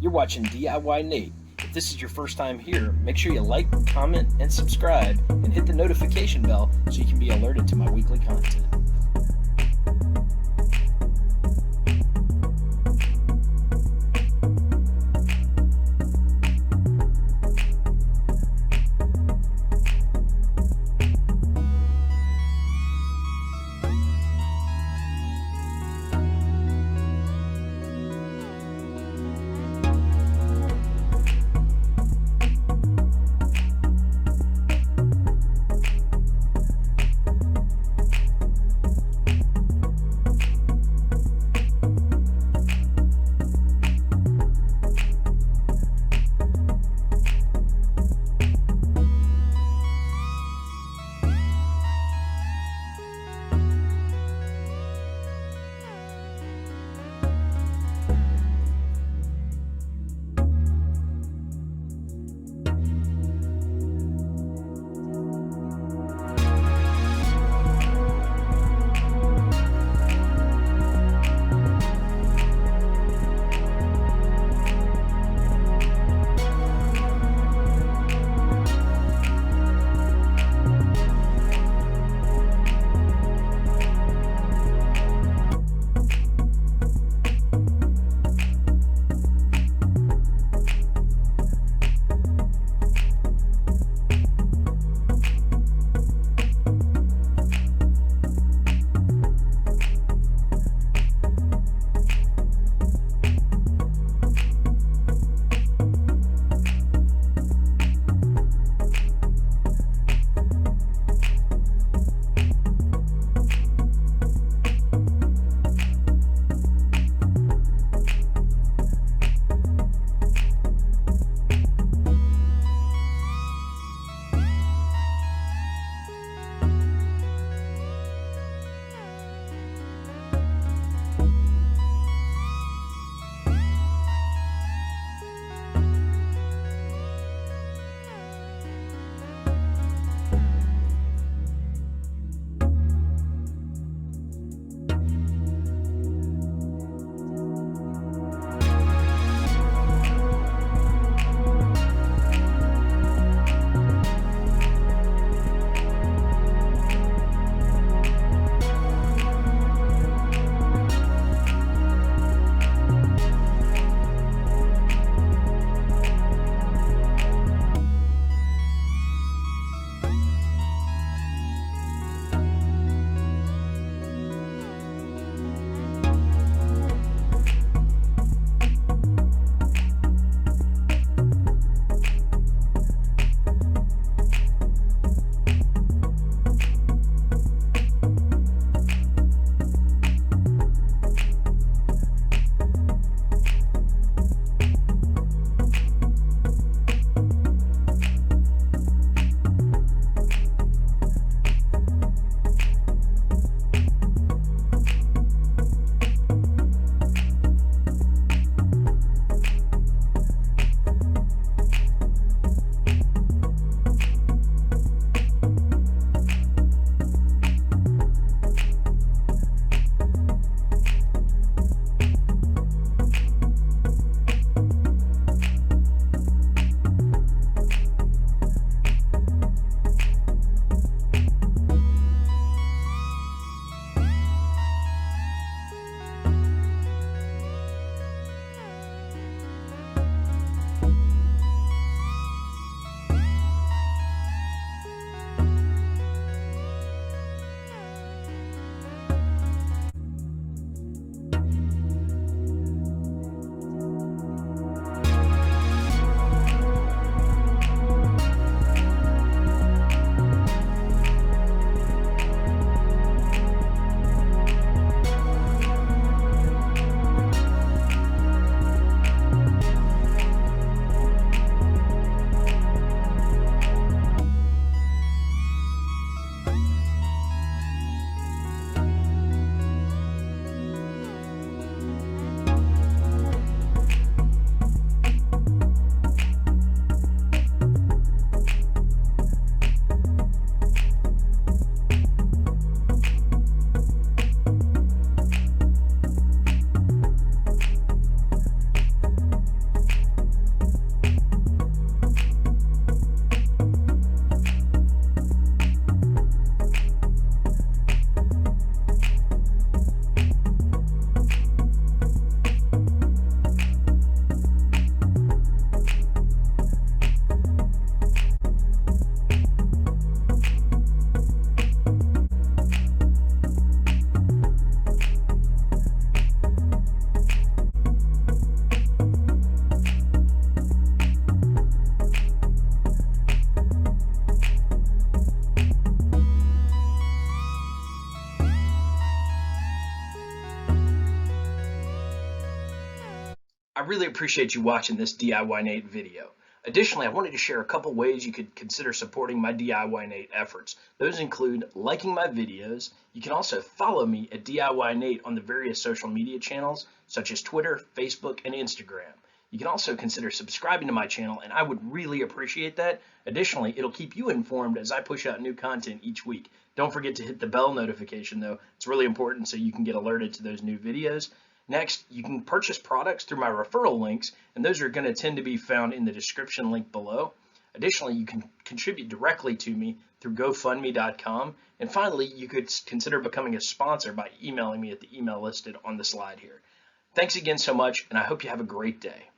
You're watching DIYNate. If this is your first time here, make sure you like, comment, and subscribe, and hit the notification bell so you can be alerted to my weekly content. I really appreciate you watching this DIYNate video. Additionally, I wanted to share a couple ways you could consider supporting my DIYNate efforts. Those include liking my videos. You can also follow me at DIYNate on the various social media channels such as Twitter, Facebook, and Instagram. You can also consider subscribing to my channel, and I would really appreciate that. Additionally, it'll keep you informed as I push out new content each week. Don't forget to hit the bell notification though. It's really important so you can get alerted to those new videos. Next, you can purchase products through my referral links, and those are going to tend to be found in the description link below. Additionally, you can contribute directly to me through GoFundMe.com. And finally, you could consider becoming a sponsor by emailing me at the email listed on the slide here. Thanks again so much, and I hope you have a great day.